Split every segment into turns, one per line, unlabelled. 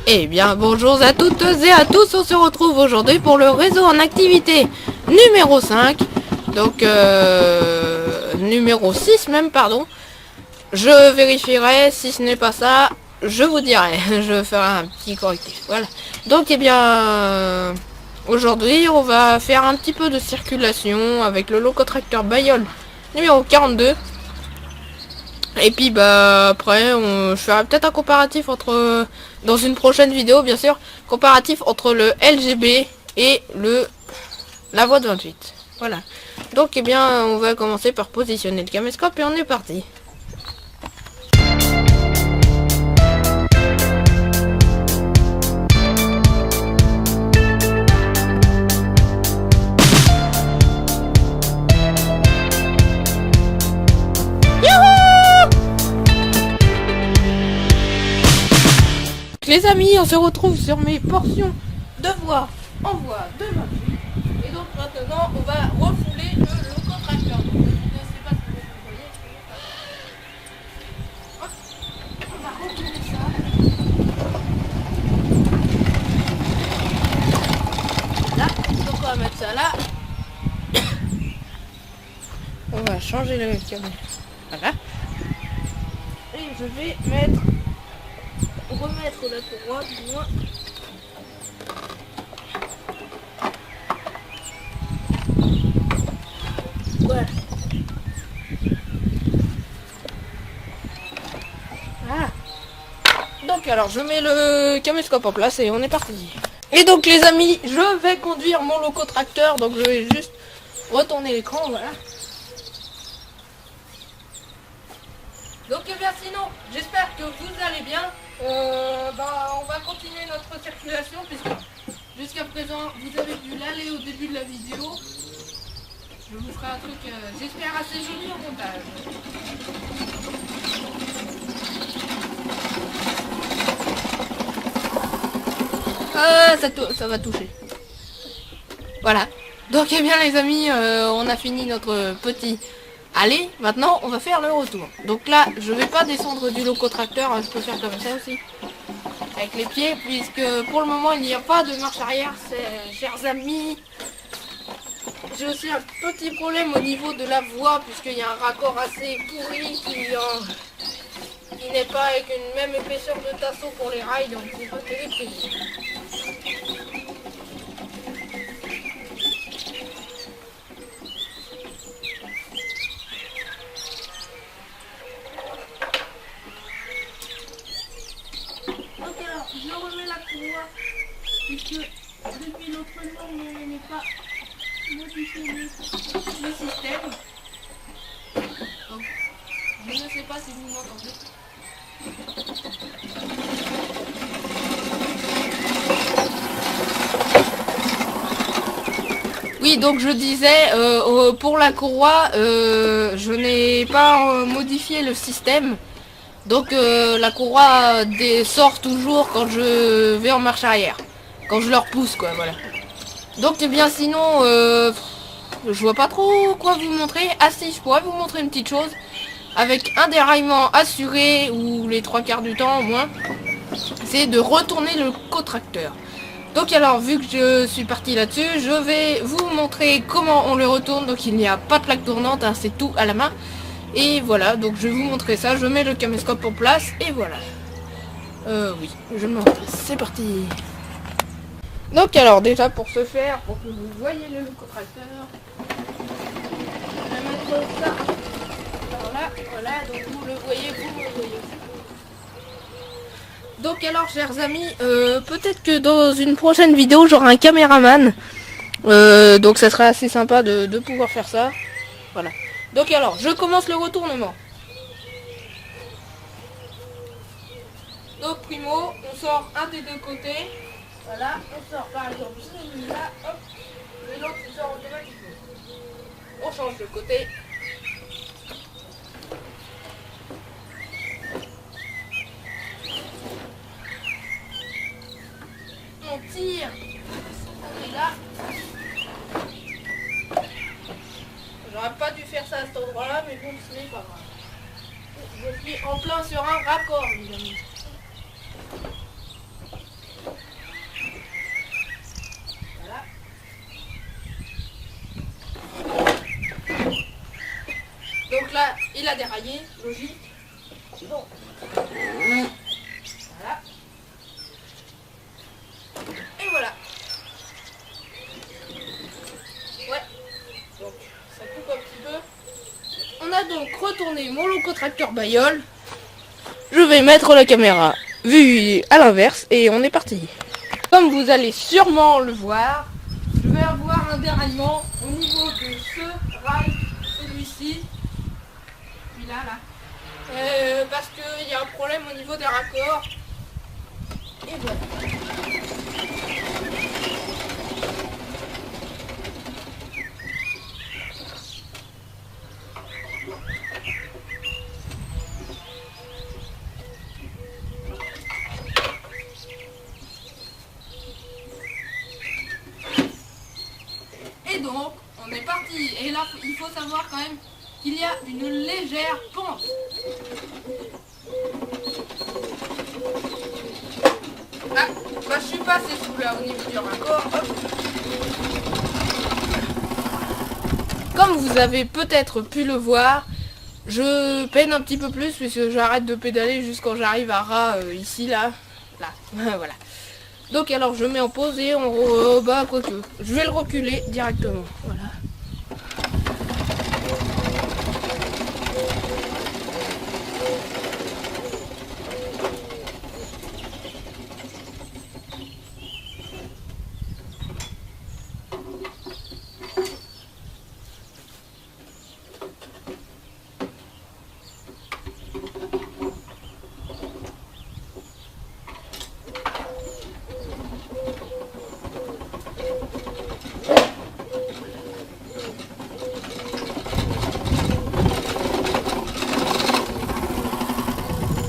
Eh bien bonjour à toutes et à tous, on se retrouve aujourd'hui pour le réseau en activité numéro 5. Donc numéro 6 même, pardon. Je vérifierai, si ce n'est pas ça, je vous dirai. Je ferai un petit correctif. Voilà. Donc eh bien aujourd'hui on va faire un petit peu de circulation avec le locotracteur Bayeul numéro 42. Et puis bah après je ferai peut-être un comparatif entre, dans une prochaine vidéo bien sûr, comparatif entre le LGB et la voie de 28. Voilà. Donc eh bien on va commencer par positionner le caméscope et on est parti. Les amis, on se retrouve sur mes portions de voie en voie de 28. Et donc maintenant, on va refouler le locotracteur. Je ne sais pas si vous voyez. Hop, on va refouler ça. Là, donc on va mettre ça là. On va changer le câble. Voilà. Et je vais remettre la courroie du moins. Voilà. Voilà. Donc alors je mets le caméscope en place et on est parti. Et donc les amis, je vais conduire mon locotracteur, donc je vais juste retourner l'écran, voilà. Donc eh bien sinon, j'espère que vous allez bien. On va continuer notre circulation puisque jusqu'à présent vous avez vu l'aller au début de la vidéo. Je vous ferai un truc, j'espère assez joli au montage. Ça va toucher. Voilà. Donc eh bien les amis, on a fini notre petit... Allez, maintenant on va faire le retour. Donc là, je vais pas descendre du locotracteur, hein, je peux faire comme ça aussi. Avec les pieds, puisque pour le moment il n'y a pas de marche arrière, chers amis. J'ai aussi un petit problème au niveau de la voie, puisqu'il y a un raccord assez pourri qui n'est pas avec une même épaisseur de tasseau pour les rails, donc c'est pas terrible. Donc alors, je remets la courroie, puisque depuis l'autre jour, on n'est pas modifié le système. Donc, je ne sais pas si vous m'entendez. Oui, donc je disais, pour la courroie, je n'ai pas modifié le système. Donc la courroie sort toujours quand je vais en marche arrière. Quand je leur pousse, quoi, voilà. Donc eh bien sinon, je vois pas trop quoi vous montrer. Ah si, je pourrais vous montrer une petite chose. Avec un déraillement assuré, ou les 3/4 du temps au moins, c'est de retourner le cotracteur. Donc alors, vu que je suis parti là-dessus, je vais vous montrer comment on le retourne. Donc il n'y a pas de plaque tournante, hein, c'est tout à la main. Et voilà, donc je vais vous montrer ça. Je mets le caméscope en place et voilà. Oui, je me montre. C'est parti. Donc alors déjà pour ce faire, pour que vous voyez le locotracteur, je vais mettre ça. Alors là, voilà, donc vous le voyez, vous me voyez. Donc alors chers amis, peut-être que dans une prochaine vidéo j'aurai un caméraman. Donc ça sera assez sympa de pouvoir faire ça. Voilà. Donc alors, je commence le retournement. Donc primo, on sort un des deux côtés. Voilà, on sort par exemple celui-là, hop, et l'autre il sort automatiquement. On change de côté. On tire. On est là. J'aurais pas dû faire ça à cet endroit-là, mais bon, ce n'est pas grave. Je suis en plein sur un raccord, les amis. il a déraillé, logique. Bon. Voilà. Et voilà. Ouais. Donc ça coupe un petit peu. On a donc retourné mon locotracteur bagnole. Je vais mettre la caméra vue à l'inverse et on est parti. Comme vous allez sûrement le voir, je vais avoir un déraillement au niveau de ce rail, celui-ci, puis là, parce qu'il y a un problème au niveau des raccords. Et voilà. Et donc, on est parti. Et là, il faut savoir quand même qu'il y a une légère pente. Ah, bah je suis passé sous là au niveau du raccord. Hop. Comme vous avez peut-être pu le voir, je peine un petit peu plus puisque j'arrête de pédaler jusqu'à quand j'arrive à ras ici, là. Voilà. Donc alors je mets en pause et on bah quoique. Je vais le reculer directement. Voilà.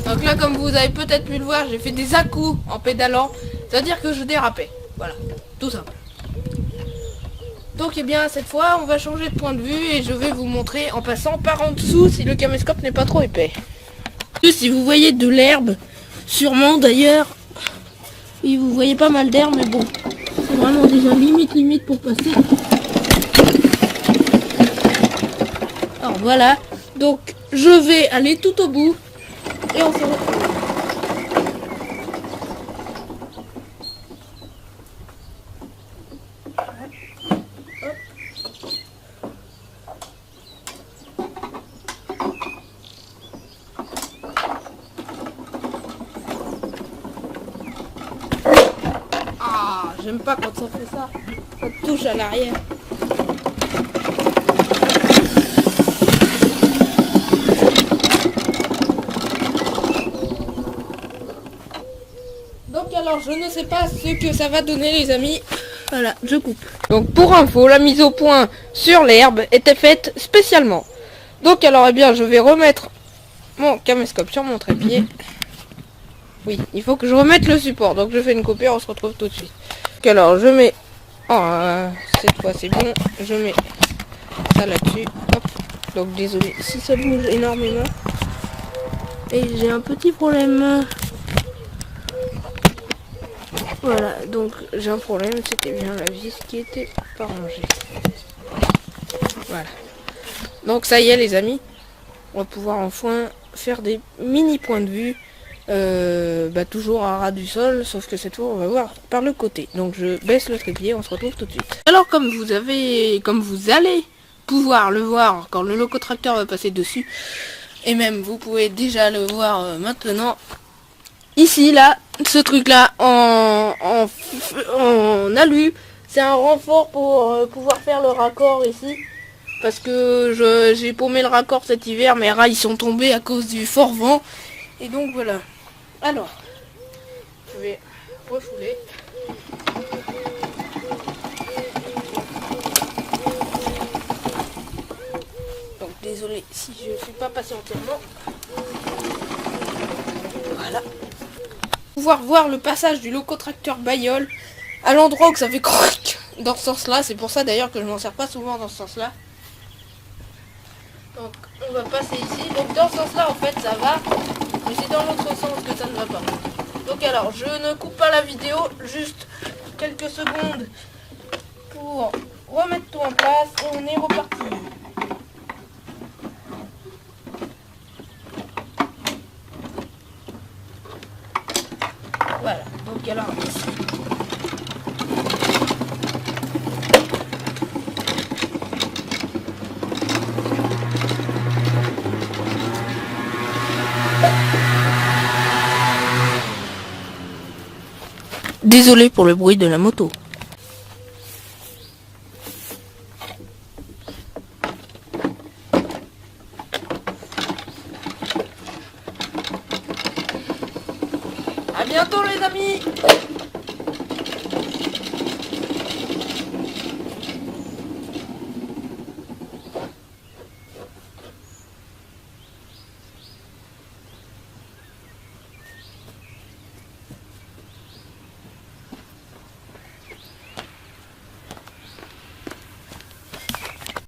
Donc là, comme vous avez peut-être pu le voir, j'ai fait des à-coups en pédalant. C'est-à-dire que je dérapais. Voilà, tout simple. Donc eh bien, cette fois, on va changer de point de vue et je vais vous montrer en passant par en dessous si le caméscope n'est pas trop épais. Si vous voyez de l'herbe, sûrement d'ailleurs, oui, vous voyez pas mal d'herbe, mais bon, c'est vraiment déjà limite pour passer. Alors voilà, donc je vais aller tout au bout. Et on se retrouve. Ah, j'aime pas quand ça fait ça. Ça touche à l'arrière. Donc alors je ne sais pas ce que ça va donner les amis. Voilà, je coupe. Donc pour info, la mise au point sur l'herbe était faite spécialement. Donc alors eh bien je vais remettre mon caméscope sur mon trépied. Oui, il faut que je remette le support. Donc je fais une coupure, on se retrouve tout de suite. Donc alors je mets... Oh, cette fois c'est bon. Je mets ça là-dessus. Hop. Donc désolé si ça bouge énormément. Et j'ai un petit problème. Voilà, donc j'ai un problème, c'était bien la vis qui était pas rangée. Voilà. Donc ça y est les amis, on va pouvoir enfin faire des mini points de vue, toujours à ras du sol, sauf que cette fois on va voir par le côté. Donc je baisse le trépied, on se retrouve tout de suite. Alors comme vous allez pouvoir le voir quand le locotracteur va passer dessus, et même vous pouvez déjà le voir maintenant, ici là, ce truc là en alu, c'est un renfort pour pouvoir faire le raccord ici. Parce que j'ai paumé le raccord cet hiver, mes rails sont tombés à cause du fort vent. Et donc voilà. Alors, je vais refouler. Donc désolé si je ne suis pas passé entièrement. Voilà. Pouvoir voir le passage du locotracteur bagnole à l'endroit où ça fait croc dans ce sens là. C'est pour ça d'ailleurs que je m'en sers pas souvent dans ce sens là. Donc on va passer ici. Donc dans ce sens là en fait ça va, mais c'est dans l'autre sens que ça ne va pas. Donc alors je ne coupe pas la vidéo, juste quelques secondes pour remettre tout en place et on est reparti. Désolé pour le bruit de la moto. À bientôt les amis.